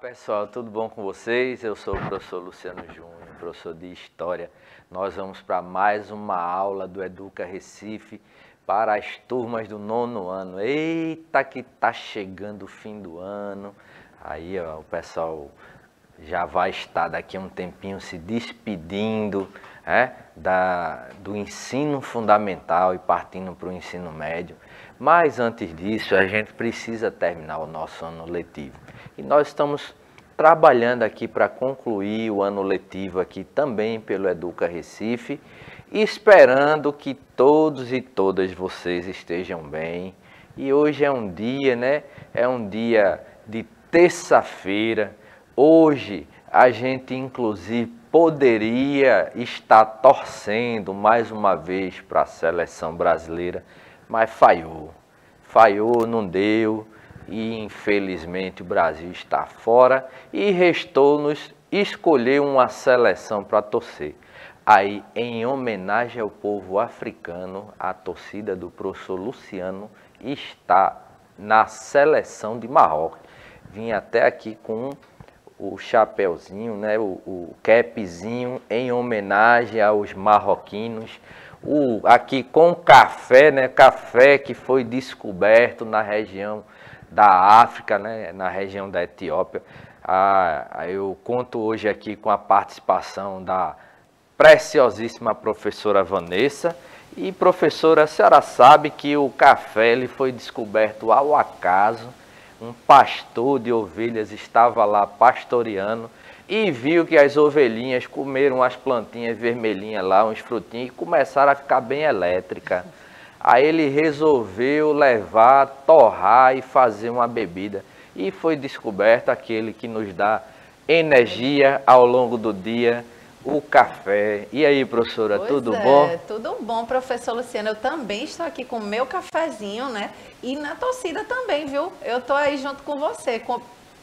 Pessoal, tudo bom com vocês? Eu sou o professor Luciano Júnior, professor de História. Nós vamos para mais uma aula do Educa Recife para as turmas do 9º ano. Eita, que tá chegando o fim do ano. Aí, ó, o pessoal já vai estar daqui a um tempinho se despedindo, do ensino fundamental e partindo para o ensino médio. Mas antes disso, a gente precisa terminar o nosso ano letivo. E nós estamos trabalhando aqui para concluir o ano letivo aqui também pelo Educa Recife, esperando que todos e todas vocês estejam bem. E hoje é um dia, É um dia de terça-feira. Hoje a gente inclusive poderia estar torcendo mais uma vez para a seleção brasileira, mas falhou, não deu. E infelizmente o Brasil está fora e restou-nos escolher uma seleção para torcer. Aí, em homenagem ao povo africano, a torcida do professor Luciano está na seleção de Marrocos. Vim até aqui com o chapeuzinho, o capzinho em homenagem aos marroquinos. Aqui com café, café que foi descoberto na região da África, na região da Etiópia. Eu conto hoje aqui com a participação da preciosíssima professora Vanessa. E professora, a senhora sabe que o café ele foi descoberto ao acaso. Um pastor de ovelhas estava lá pastoreando e viu que as ovelhinhas comeram as plantinhas vermelhinhas lá, uns frutinhos, e começaram a ficar bem elétricas. Aí ele resolveu levar, torrar e fazer uma bebida. E foi descoberto aquele que nos dá energia ao longo do dia, o café. E aí, professora, tudo bom? Tudo bom, professor Luciano. Eu também estou aqui com o meu cafezinho, E na torcida também, viu? Eu estou aí junto com você,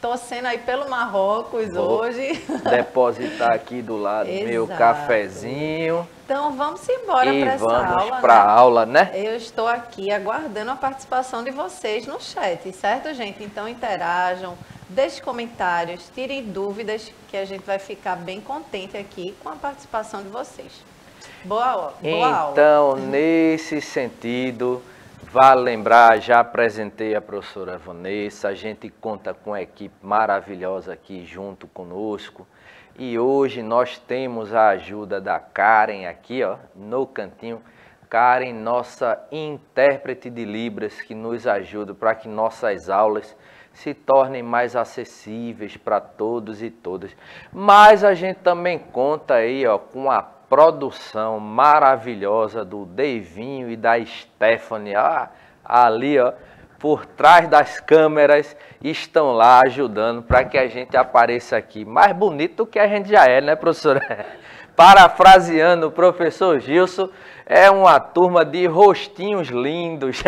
torcendo aí pelo Marrocos hoje. Depositar aqui do lado meu cafezinho. Então vamos embora para essa aula. E vamos para a aula, Eu estou aqui aguardando a participação de vocês no chat, certo, gente? Então interajam, deixem comentários, tirem dúvidas, que a gente vai ficar bem contente aqui com a participação de vocês. Boa aula. Então, nesse sentido, vale lembrar, já apresentei a professora Vanessa, a gente conta com uma equipe maravilhosa aqui junto conosco. E hoje nós temos a ajuda da Karen aqui, ó, no cantinho. Karen, nossa intérprete de Libras, que nos ajuda para que nossas aulas se tornem mais acessíveis para todos e todas. Mas a gente também conta aí, ó, com a produção maravilhosa do Deivinho e da Stephanie. Ali, ó, por trás das câmeras, estão lá ajudando para que a gente apareça aqui mais bonito do que a gente já é, né, professora? Parafraseando o professor Gilson, é uma turma de rostinhos lindos.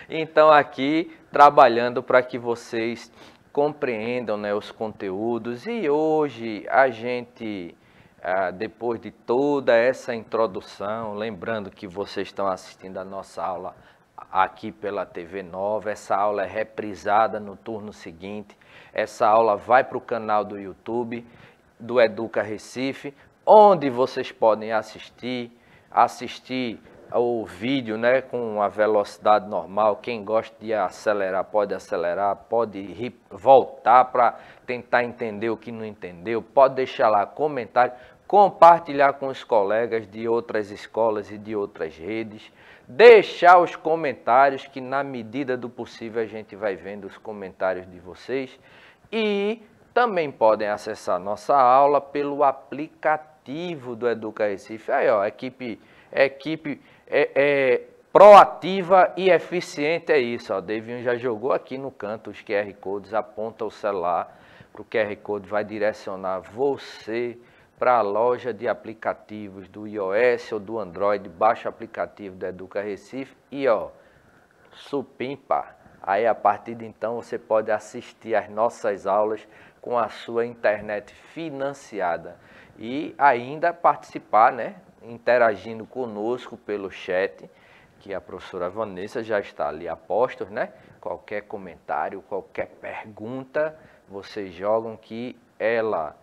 Então, aqui, trabalhando para que vocês compreendam, os conteúdos. E hoje, a gente, depois de toda essa introdução, lembrando que vocês estão assistindo a nossa aula aqui pela TV Nova, essa aula é reprisada no turno seguinte, essa aula vai para o canal do YouTube do Educa Recife, onde vocês podem assistir o vídeo, com a velocidade normal. Quem gosta de acelerar, pode voltar para tentar entender o que não entendeu, pode deixar lá comentário, compartilhar com os colegas de outras escolas e de outras redes, deixar os comentários, que na medida do possível a gente vai vendo os comentários de vocês. E também podem acessar nossa aula pelo aplicativo do Educa Recife. Aí, ó, equipe proativa e eficiente, é isso. O Devinho já jogou aqui no canto os QR Codes, aponta o celular para o QR Code, vai direcionar você para a loja de aplicativos do iOS ou do Android. Baixa o aplicativo do Educa Recife e, ó, supimpa. Aí, a partir de então, você pode assistir às nossas aulas com a sua internet financiada e ainda participar, interagindo conosco pelo chat, que a professora Vanessa já está ali a postos, Qualquer comentário, qualquer pergunta, vocês jogam que ela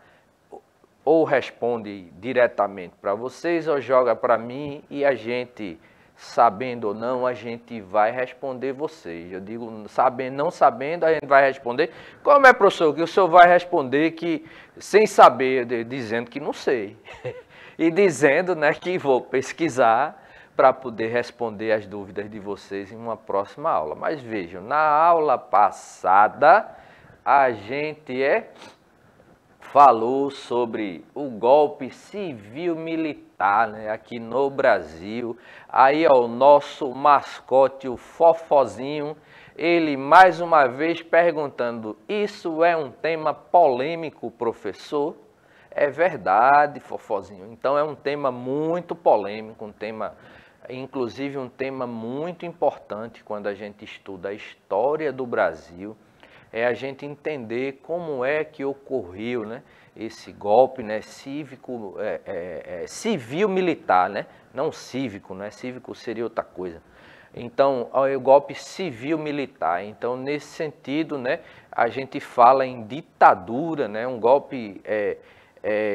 ou responde diretamente para vocês ou joga para mim e a gente, sabendo ou não, a gente vai responder vocês. Eu digo, sabendo, não sabendo, a gente vai responder. Como é, professor, que o senhor vai responder que sem saber, dizendo que não sei. E dizendo, né, que vou pesquisar para poder responder as dúvidas de vocês em uma próxima aula. Mas vejam, na aula passada, a gente falou sobre o golpe civil-militar, né, aqui no Brasil. Aí, ó, o nosso mascote, o Fofozinho, ele mais uma vez perguntando, isso é um tema polêmico, professor? É verdade, Fofozinho. Então é um tema muito polêmico, um tema, inclusive um tema muito importante quando a gente estuda a história do Brasil. É a gente entender como é que ocorreu, né, esse golpe, né, civil-militar, né, não cívico, né, cívico seria outra coisa. Então, o golpe civil-militar. Então, nesse sentido, né, a gente fala em ditadura, né, um golpe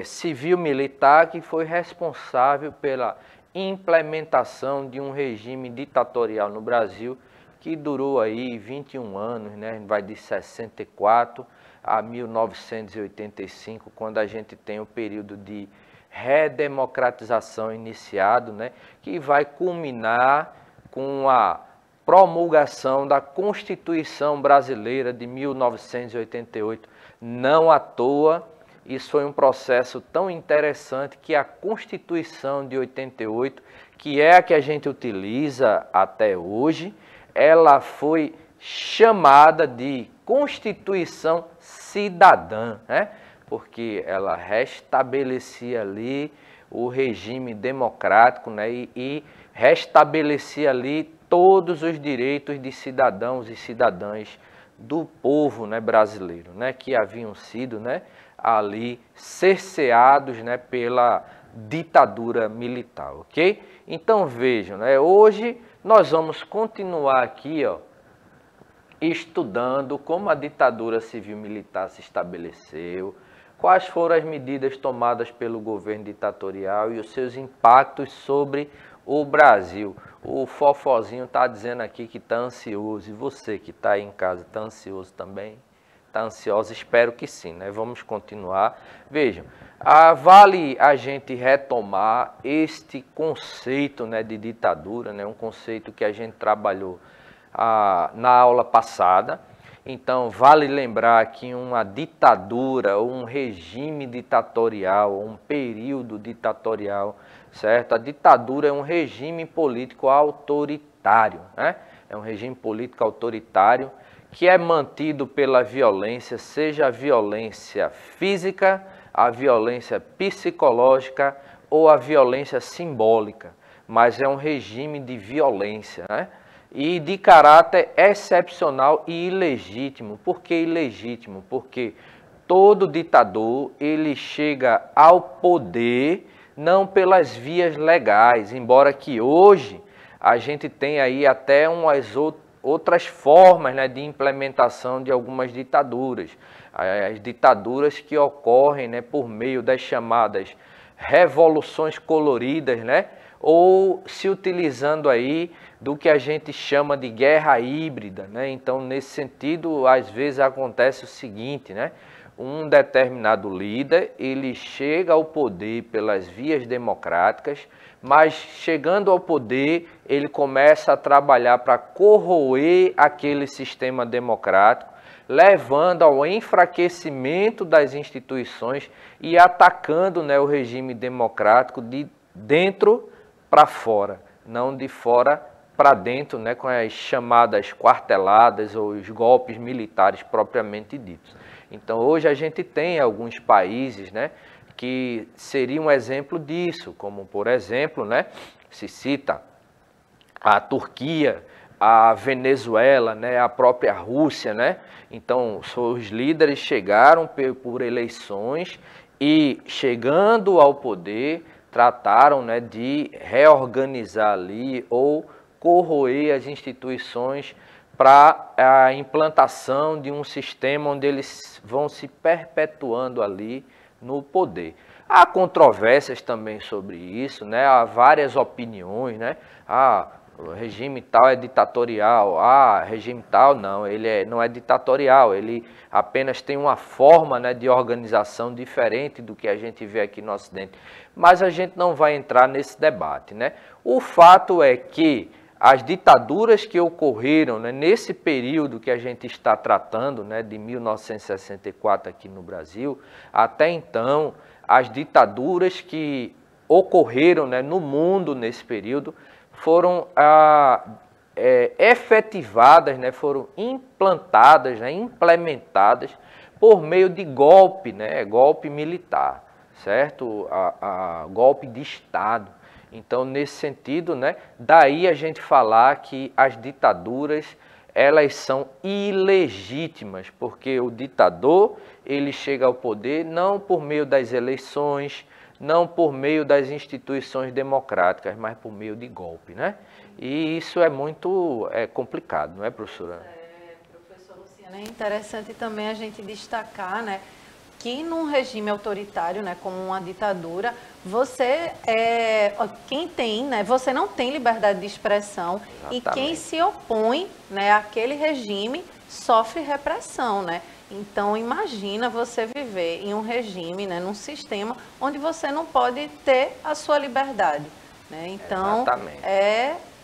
civil-militar que foi responsável pela implementação de um regime ditatorial no Brasil que durou aí 21 anos, né? Vai de 64 a 1985, quando a gente tem o período de redemocratização iniciado, né? Que vai culminar com a promulgação da Constituição Brasileira de 1988. Não à toa, isso foi um processo tão interessante que a Constituição de 88, que é a que a gente utiliza até hoje, ela foi chamada de Constituição Cidadã, né? Porque ela restabelecia ali o regime democrático, né? E restabelecia ali todos os direitos de cidadãos e cidadãs do povo, né, brasileiro, né? Que haviam sido, né, ali cerceados, né, pela ditadura militar, ok? Então vejam, né, hoje nós vamos continuar aqui, ó, estudando como a ditadura civil-militar se estabeleceu, quais foram as medidas tomadas pelo governo ditatorial e os seus impactos sobre o Brasil. O Fofozinho está dizendo aqui que está ansioso, e você que está aí em casa está ansioso também? Está ansiosa? Espero que sim, né? Vamos continuar. Vejam, vale a gente retomar este conceito, né, de ditadura, né, um conceito que a gente trabalhou na aula passada. Então, vale lembrar que uma ditadura, ou um regime ditatorial, ou um período ditatorial, certo? A ditadura é um regime político autoritário, né? É um regime político autoritário que é mantido pela violência, seja a violência física, a violência psicológica ou a violência simbólica, mas é um regime de violência, né? E de caráter excepcional e ilegítimo. Por que ilegítimo? Porque todo ditador, ele chega ao poder não pelas vias legais, embora que hoje a gente tenha aí até umas outras formas, né, de implementação de algumas ditaduras. As ditaduras que ocorrem, né, por meio das chamadas revoluções coloridas, né, ou se utilizando aí do que a gente chama de guerra híbrida, né? Então, nesse sentido, às vezes acontece o seguinte, né? Um determinado líder, ele chega ao poder pelas vias democráticas, mas chegando ao poder, ele começa a trabalhar para corroer aquele sistema democrático, levando ao enfraquecimento das instituições e atacando, né, o regime democrático de dentro para fora, não de fora para dentro, né, com as chamadas quarteladas ou os golpes militares propriamente ditos. Então, hoje a gente tem alguns países, né, que seriam um exemplo disso, como, por exemplo, né, se cita a Turquia, a Venezuela, né, a própria Rússia, né? Então, os líderes chegaram por eleições e, chegando ao poder, trataram, né, de reorganizar ali ou corroer as instituições para a implantação de um sistema onde eles vão se perpetuando ali no poder. Há controvérsias também sobre isso, né? Há várias opiniões, né? O regime tal é ditatorial, regime tal não, não é ditatorial, ele apenas tem uma forma, né, de organização diferente do que a gente vê aqui no Ocidente. Mas a gente não vai entrar nesse debate, né? O fato é que as ditaduras que ocorreram, né, nesse período que a gente está tratando, né, de 1964 aqui no Brasil, até então, as ditaduras que ocorreram, né, no mundo nesse período foram efetivadas, né, foram implantadas, né, implementadas por meio de golpe, né, golpe militar, certo? Golpe de Estado. Então, nesse sentido, né, daí a gente falar que as ditaduras, elas são ilegítimas, porque o ditador, ele chega ao poder não por meio das eleições, não por meio das instituições democráticas, mas por meio de golpe, né? E isso é muito complicado, não é, professora? Professor Luciano, é interessante também a gente destacar, né, que num regime autoritário, né, como uma ditadura, você não tem liberdade de expressão. Exatamente. E quem se opõe, né, àquele regime sofre repressão, né? Então, imagina você viver em um regime, né, num sistema onde você não pode ter a sua liberdade, né? Então,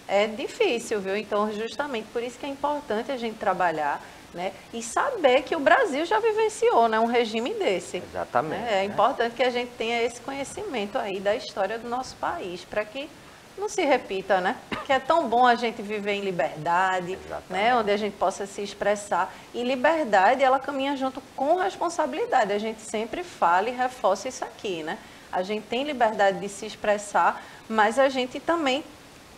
é difícil, viu? Então, justamente por isso que é importante a gente trabalhar, né, e saber que o Brasil já vivenciou, né, um regime desse. Exatamente. Né? É importante que a gente tenha esse conhecimento aí da história do nosso país, para que não se repita, né? Que é tão bom a gente viver em liberdade, né? Onde a gente possa se expressar. E liberdade, ela caminha junto com responsabilidade. A gente sempre fala e reforça isso aqui, né? A gente tem liberdade de se expressar, mas a gente também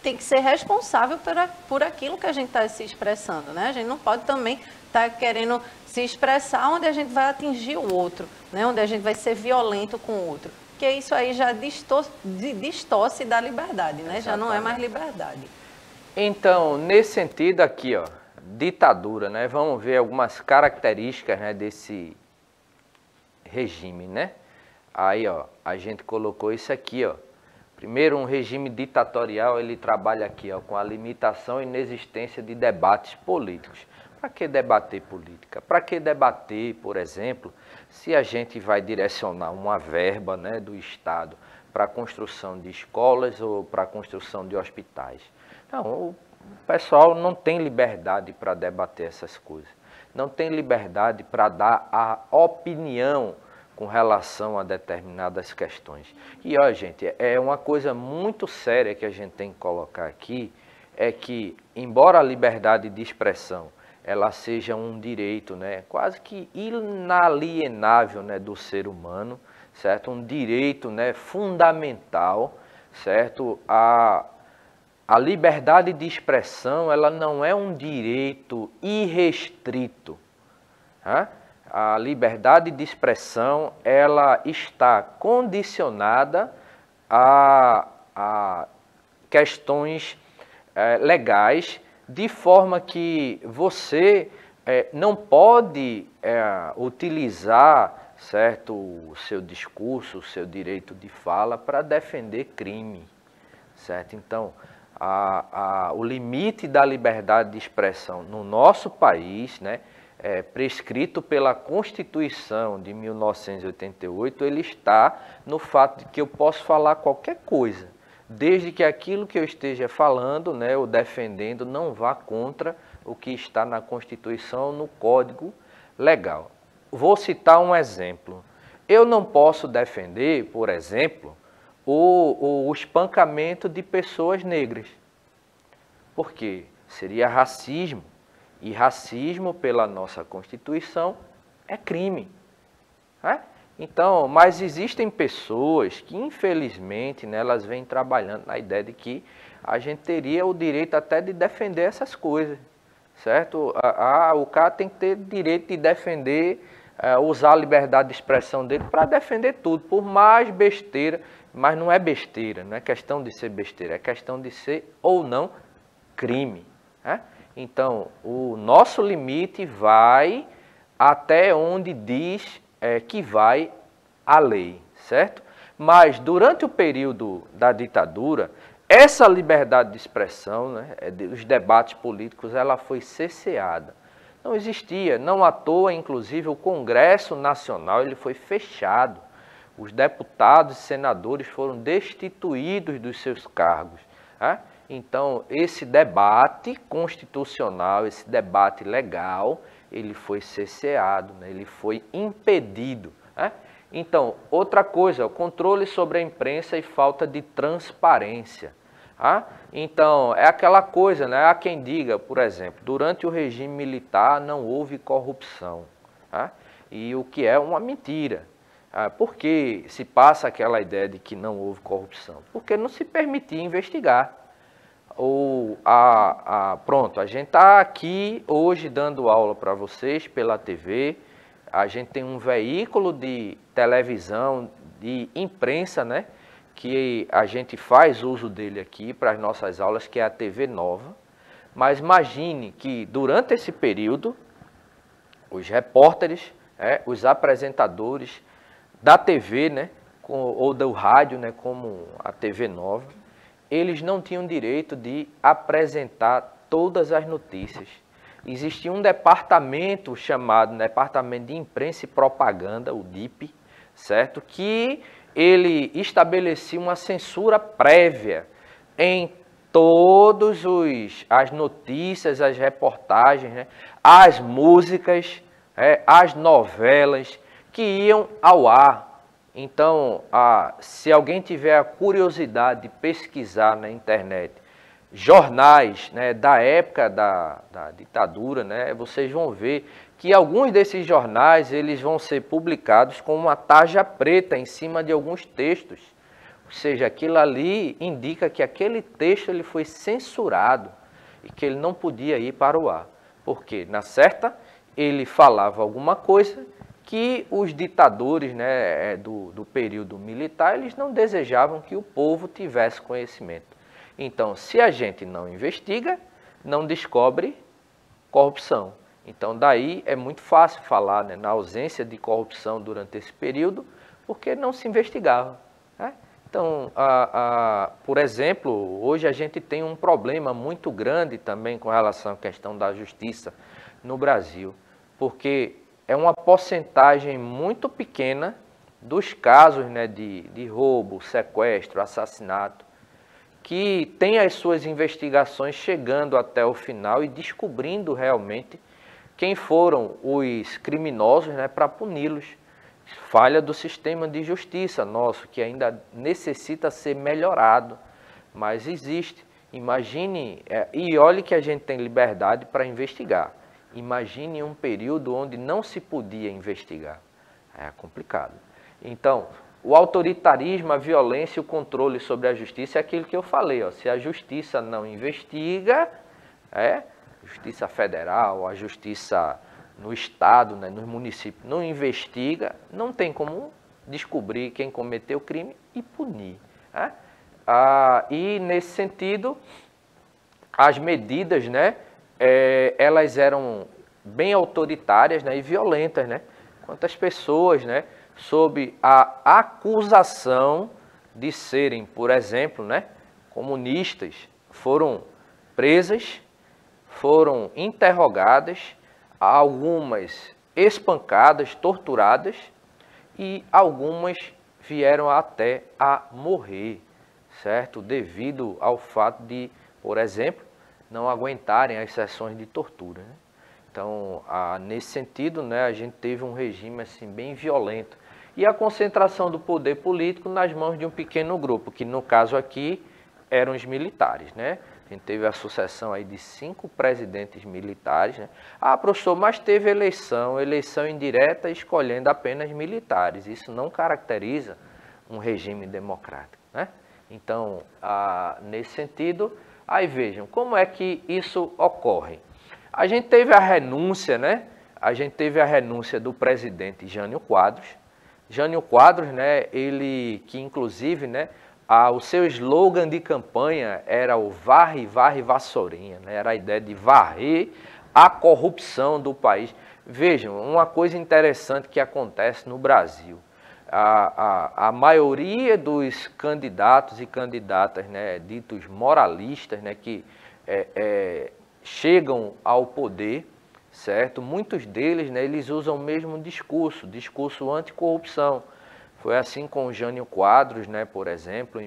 tem que ser responsável por aquilo que a gente está se expressando, né? A gente não pode também estar querendo se expressar onde a gente vai atingir o outro, né? Onde a gente vai ser violento com o outro. Porque isso aí já distorce da liberdade, né? Exatamente. Já não é mais liberdade. Então, nesse sentido aqui, ó, ditadura, né? Vamos ver algumas características, né, desse regime, né? Aí, ó, a gente colocou isso aqui, ó. Primeiro, um regime ditatorial, ele trabalha aqui, ó, com a limitação e inexistência de debates políticos. Para que debater política? Para que debater, por exemplo, se a gente vai direcionar uma verba, né, do Estado para a construção de escolas ou para a construção de hospitais? Não, o pessoal não tem liberdade para debater essas coisas. Não tem liberdade para dar a opinião com relação a determinadas questões. E, ó, gente, é uma coisa muito séria que a gente tem que colocar aqui, é que, embora a liberdade de expressão ela seja um direito, né, quase que inalienável, né, do ser humano, certo? Um direito, né, fundamental, certo? A liberdade de expressão, ela não é um direito irrestrito, né? A liberdade de expressão, ela está condicionada a questões legais, de forma que você não pode utilizar, certo, o seu discurso, o seu direito de fala para defender crime, certo? Então, o limite da liberdade de expressão no nosso país, né, prescrito pela Constituição de 1988, ele está no fato de que eu posso falar qualquer coisa, desde que aquilo que eu esteja falando, né, ou defendendo, não vá contra o que está na Constituição, no Código Legal. Vou citar um exemplo. Eu não posso defender, por exemplo, o espancamento de pessoas negras. Por quê? Seria racismo. E racismo, pela nossa Constituição, é crime, né? Então, mas existem pessoas que, infelizmente, né, elas vêm trabalhando na ideia de que a gente teria o direito até de defender essas coisas, certo? O cara tem que ter direito de defender, usar a liberdade de expressão dele para defender tudo, por mais besteira, mas não é besteira, não é questão de ser besteira, é questão de ser ou não crime, né? Então, o nosso limite vai até onde diz que vai a lei, certo? Mas durante o período da ditadura, essa liberdade de expressão, né, os debates políticos, ela foi cerceada. Não existia, não à toa, inclusive, o Congresso Nacional ele foi fechado. Os deputados e senadores foram destituídos dos seus cargos. Né? Então, esse debate constitucional, esse debate legal, ele foi cerceado, né? Ele foi impedido. Né? Então, outra coisa, o controle sobre a imprensa e falta de transparência. Ah? Então, é aquela coisa, né? Há quem diga, por exemplo, durante o regime militar não houve corrupção. Ah? E o que é uma mentira. Por que se passa aquela ideia de que não houve corrupção? Porque não se permitia investigar. Pronto, a gente está aqui hoje dando aula para vocês pela TV, a gente tem um veículo de televisão, de imprensa, né? Que a gente faz uso dele aqui para as nossas aulas, que é a TV Nova. Mas imagine que durante esse período, os repórteres, os apresentadores da TV, né, ou do rádio, né, como a TV Nova, eles não tinham direito de apresentar todas as notícias. Existia um departamento chamado Departamento de Imprensa e Propaganda, o DIP, certo? Que ele estabelecia uma censura prévia em todas as notícias, as reportagens, né? As músicas, as novelas que iam ao ar. Então, se alguém tiver a curiosidade de pesquisar na internet jornais, né, da época da ditadura, né, vocês vão ver que alguns desses jornais eles vão ser publicados com uma tarja preta em cima de alguns textos. Ou seja, aquilo ali indica que aquele texto ele foi censurado e que ele não podia ir para o ar. Porque, na certa, ele falava alguma coisa que os ditadores, né, do período militar, eles não desejavam que o povo tivesse conhecimento. Então, se a gente não investiga, não descobre corrupção. Então, daí é muito fácil falar, né, na ausência de corrupção durante esse período, porque não se investigava. Né? Então, por exemplo, hoje a gente tem um problema muito grande também com relação à questão da justiça no Brasil, porque é uma porcentagem muito pequena dos casos, né, de roubo, sequestro, assassinato, que tem as suas investigações chegando até o final e descobrindo realmente quem foram os criminosos, né, para puni-los. Falha do sistema de justiça nosso, que ainda necessita ser melhorado, mas existe. Imagine, e olhe que a gente tem liberdade para investigar. Imagine um período onde não se podia investigar. É complicado. Então, o autoritarismo, a violência e o controle sobre a justiça é aquilo que eu falei. Ó, se a justiça não investiga, justiça federal, a justiça no estado, né, nos municípios, não investiga, não tem como descobrir quem cometeu o crime e punir. Né? E, nesse sentido, as medidas, né, elas eram bem autoritárias, né, e violentas. Né? Quantas pessoas, né, sob a acusação de serem, por exemplo, né, comunistas, foram presas, foram interrogadas, algumas espancadas, torturadas, e algumas vieram até a morrer, certo? Devido ao fato de, por exemplo, não aguentarem as sessões de tortura. Né? Então, nesse sentido, né, a gente teve um regime assim, bem violento. E a concentração do poder político nas mãos de um pequeno grupo, que no caso aqui eram os militares. Né? A gente teve a sucessão aí de 5 presidentes militares. Né? Professor, mas teve eleição indireta escolhendo apenas militares. Isso não caracteriza um regime democrático. Né? Então, nesse sentido, aí vejam, como é que isso ocorre? A gente teve a renúncia, né? A gente teve a renúncia do presidente Jânio Quadros. Jânio Quadros, né, ele que inclusive, né, o seu slogan de campanha era o varre, varre, vassourinha, né? Era a ideia de varrer a corrupção do país. Vejam, uma coisa interessante que acontece no Brasil. A maioria dos candidatos e candidatas, né, ditos moralistas, né, que chegam ao poder, certo? Muitos deles, né, eles usam o mesmo discurso anticorrupção. Foi assim com o Jânio Quadros, né, por exemplo,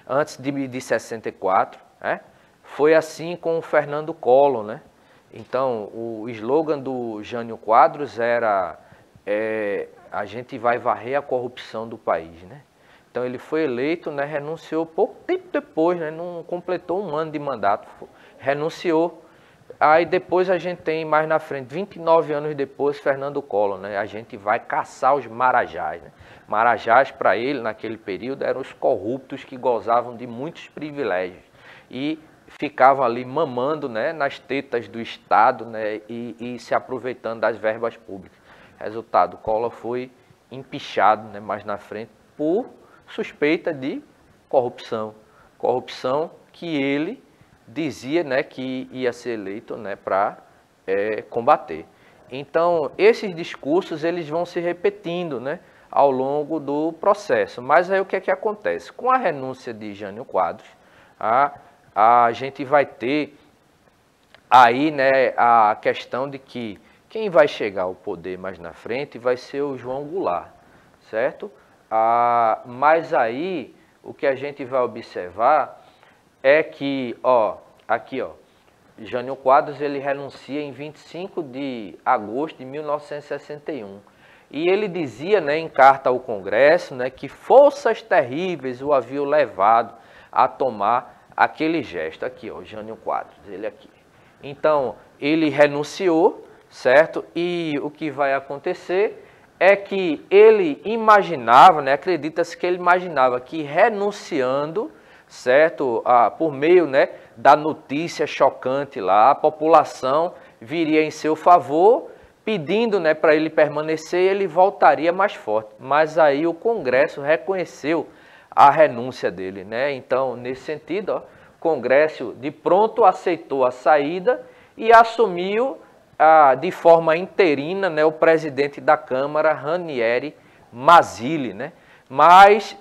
antes de 64, né? Foi assim com o Fernando Collor, né? Então, o slogan do Jânio Quadros era a gente vai varrer a corrupção do país, né? Então, ele foi eleito, né, renunciou pouco tempo depois, né, não completou um ano de mandato, renunciou. Aí depois a gente tem mais na frente, 29 anos depois, Fernando Collor, né? A gente vai caçar os marajás, né? Marajás, para ele, naquele período, eram os corruptos que gozavam de muitos privilégios e ficavam ali mamando, né, nas tetas do Estado, né, e se aproveitando das verbas públicas. Resultado, Collor foi empichado, né, mais na frente por suspeita de corrupção. Corrupção que ele dizia, né, que ia ser eleito, né, para combater. Então, esses discursos eles vão se repetindo, né, ao longo do processo. Mas aí o que é que acontece? Com a renúncia de Jânio Quadros, a gente vai ter aí, né, a questão de que quem vai chegar ao poder mais na frente vai ser o João Goulart, certo? Mas aí o que a gente vai observar é que, aqui, Jânio Quadros, ele renuncia em 25 de agosto de 1961. E ele dizia, né, em carta ao Congresso, né, que forças terríveis o haviam levado a tomar aquele gesto. Aqui, Jânio Quadros, ele aqui. Então, ele renunciou, certo? E o que vai acontecer é que ele imaginava, né, acredita-se que ele imaginava que renunciando, certo, por meio, né, da notícia chocante lá, a população viria em seu favor, pedindo, né, para ele permanecer, e ele voltaria mais forte. Mas aí o Congresso reconheceu a renúncia dele, né? Então, nesse sentido, o Congresso de pronto aceitou a saída e assumiu de forma interina, né, o presidente da Câmara, Ranieri Mazzilli, né? Mas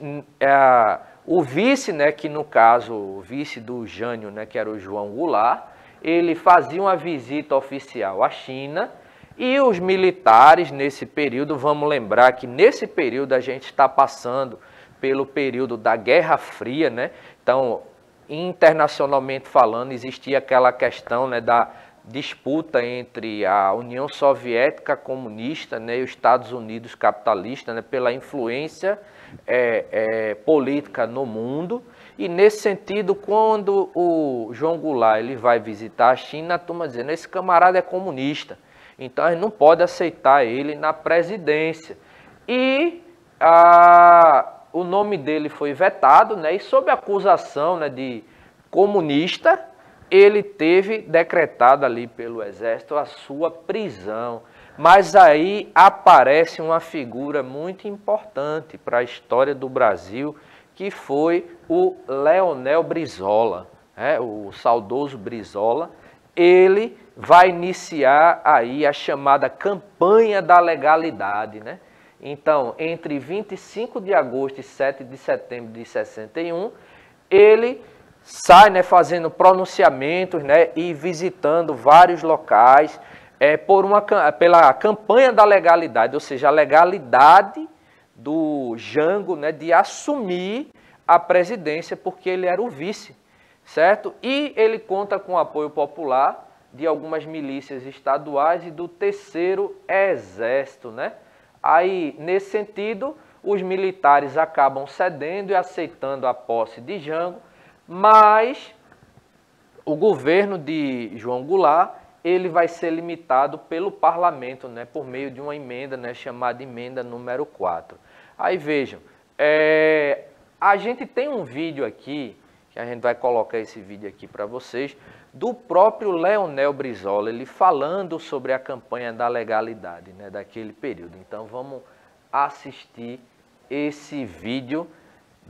o vice, né, que no caso, o vice do Jânio, né, que era o João Goulart, ele fazia uma visita oficial à China e os militares nesse período, vamos lembrar que nesse período a gente está passando pelo período da Guerra Fria, né? Então, internacionalmente falando, existia aquela questão, né, da disputa entre a União Soviética comunista, né, e os Estados Unidos capitalista, né, pela influência política no mundo. E nesse sentido, quando o João Goulart ele vai visitar a China, a turma dizendo, esse camarada é comunista, então a gente não pode aceitar ele na presidência. E o nome dele foi vetado, né, e sob acusação, né, de comunista, ele teve decretado ali pelo Exército a sua prisão. Mas aí aparece uma figura muito importante para a história do Brasil, que foi o Leonel Brizola, né? O saudoso Brizola. Ele vai iniciar aí a chamada campanha da legalidade, né? Então, entre 25 de agosto e 7 de setembro de 61, ele sai, né, fazendo pronunciamentos, né, e visitando vários locais pela campanha da legalidade, ou seja, a legalidade do Jango, né, de assumir a presidência, porque ele era o vice, certo? E ele conta com o apoio popular de algumas milícias estaduais e do Terceiro Exército, né? Aí, nesse sentido, os militares acabam cedendo e aceitando a posse de Jango, mas o governo de João Goulart, ele vai ser limitado pelo parlamento, né, por meio de uma emenda, né, chamada emenda número 4. Aí vejam, a gente tem um vídeo aqui, que a gente vai colocar esse vídeo aqui para vocês, do próprio Leonel Brizola, ele falando sobre a campanha da legalidade, né, daquele período. Então vamos assistir esse vídeo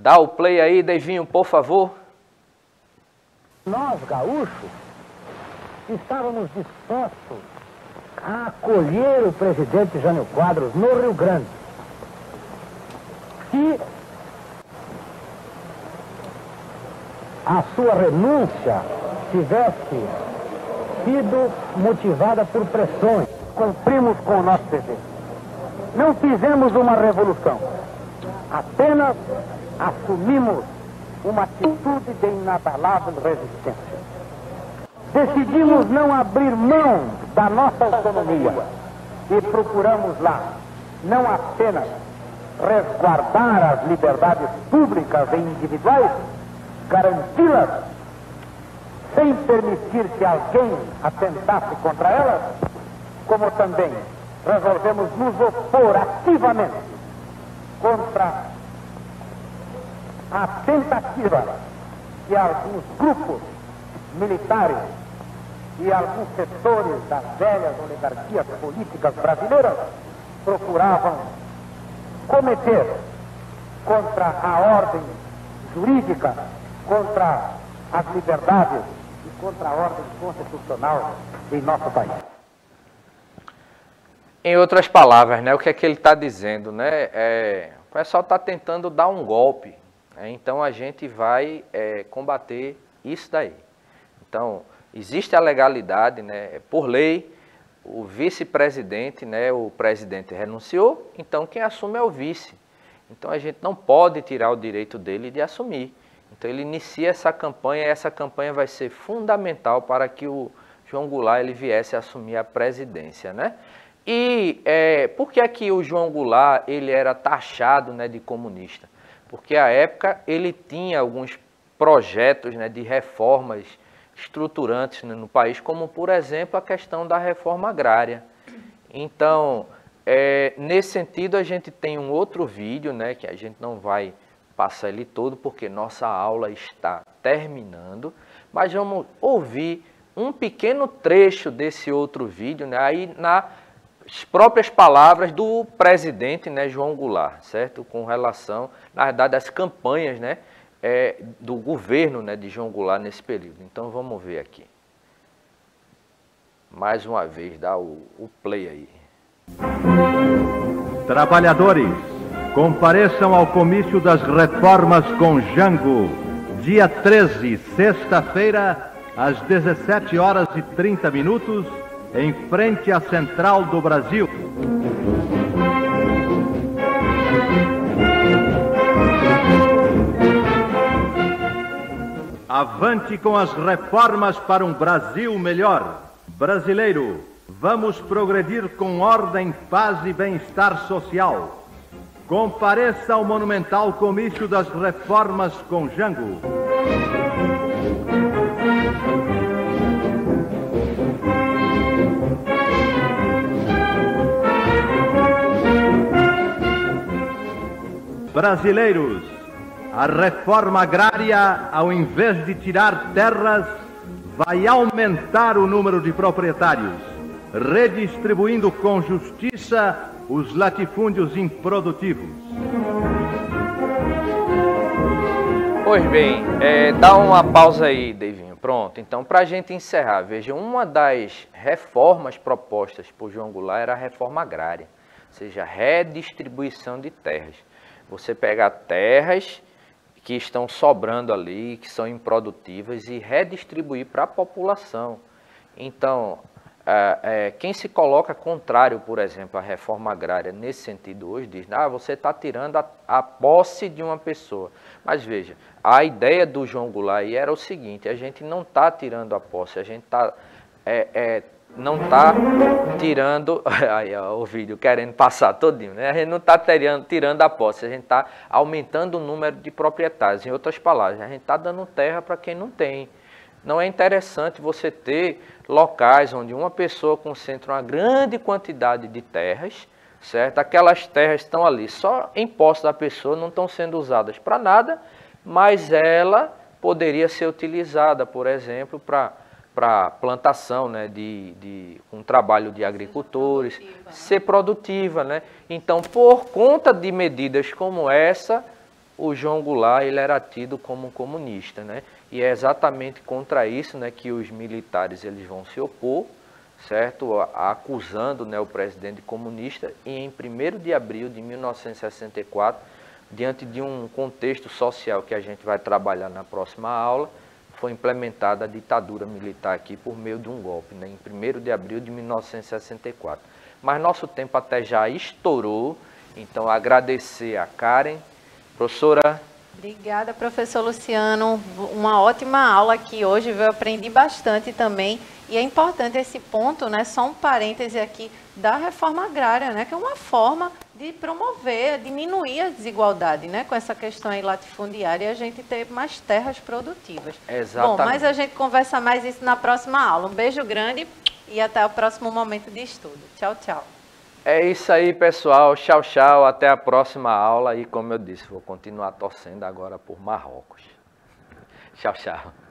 Dá o play aí, Deivinho, por favor. Nós, gaúchos, estávamos dispostos a acolher o presidente Jânio Quadros no Rio Grande. Se a sua renúncia tivesse sido motivada por pressões, cumprimos com o nosso dever. Não fizemos uma revolução, apenas assumimos uma atitude de inabalável resistência. Decidimos não abrir mão da nossa autonomia e procuramos lá não apenas resguardar as liberdades públicas e individuais, garanti-las sem permitir que alguém atentasse contra elas, como também resolvemos nos opor ativamente contra a tentativa de alguns grupos militares e alguns setores das velhas oligarquias políticas brasileiras procuravam cometer contra a ordem jurídica, contra as liberdades e contra a ordem constitucional em nosso país. Em outras palavras, né, o que é que ele está dizendo? Né? O pessoal está tentando dar um golpe, né? Então a gente vai combater isso daí. Então, existe a legalidade, né? Por lei, o vice-presidente, né, o presidente renunciou, então quem assume é o vice. Então a gente não pode tirar o direito dele de assumir. Então ele inicia essa campanha, e essa campanha vai ser fundamental para que o João Goulart ele viesse a assumir a presidência, né? E por que é que o João Goulart ele era taxado, né, de comunista? Porque à época ele tinha alguns projetos, né, de reformas estruturantes, né, no país, como por exemplo a questão da reforma agrária. Então, nesse sentido a gente tem um outro vídeo, né, que a gente não vai passar ele todo porque nossa aula está terminando, mas vamos ouvir um pequeno trecho desse outro vídeo, né, aí nas próprias palavras do presidente, né, João Goulart, certo? Com relação, na verdade, às campanhas, né, do governo, né, de João Goulart nesse período. Então vamos ver aqui. Mais uma vez, dá o play aí. Trabalhadores, compareçam ao comício das reformas com Jango, dia 13, sexta-feira, às 17h30, em frente à Central do Brasil. Avante com as reformas para um Brasil melhor. Brasileiro, vamos progredir com ordem, paz e bem-estar social. Compareça ao monumental comício das reformas com Jango. Brasileiros, a reforma agrária, ao invés de tirar terras, vai aumentar o número de proprietários, redistribuindo com justiça os latifúndios improdutivos. Pois bem, dá uma pausa aí, Deivinho. Pronto, então para a gente encerrar, veja, uma das reformas propostas por João Goulart era a reforma agrária, ou seja, a redistribuição de terras. Você pegar terras que estão sobrando ali, que são improdutivas, e redistribuir para a população. Então, quem se coloca contrário, por exemplo, à reforma agrária nesse sentido hoje, diz, você está tirando a posse de uma pessoa. Mas veja, a ideia do João Goulart aí era o seguinte, a gente não está tirando a posse, a gente não está tirando, aí o vídeo querendo passar todinho, né? A gente não está tirando a posse, a gente está aumentando o número de proprietários. Em outras palavras, a gente está dando terra para quem não tem. Não é interessante você ter locais onde uma pessoa concentra uma grande quantidade de terras, certo? Aquelas terras estão ali só em posse da pessoa, não estão sendo usadas para nada, mas ela poderia ser utilizada, por exemplo, para plantação, né, um trabalho de agricultores, ser produtiva, né? Então, por conta de medidas como essa, o João Goulart ele era tido como um comunista, né? E é exatamente contra isso, né, que os militares eles vão se opor, certo? Acusando, né, o presidente comunista, e em 1º de abril de 1964, diante de um contexto social que a gente vai trabalhar na próxima aula, foi implementada a ditadura militar aqui por meio de um golpe, né, em 1º de abril de 1964. Mas nosso tempo até já estourou, então agradecer a Karen. Professora. Obrigada, professor Luciano. Uma ótima aula aqui hoje, eu aprendi bastante também. E é importante esse ponto, né? Só um parêntese aqui, da reforma agrária, né? Que é uma forma de promover, diminuir a desigualdade, né? Com essa questão aí latifundiária e a gente ter mais terras produtivas. Exatamente. Bom, mas a gente conversa mais isso na próxima aula. Um beijo grande e até o próximo momento de estudo. Tchau, tchau. É isso aí, pessoal. Tchau, tchau. Até a próxima aula. E como eu disse, vou continuar torcendo agora por Marrocos. Tchau, tchau.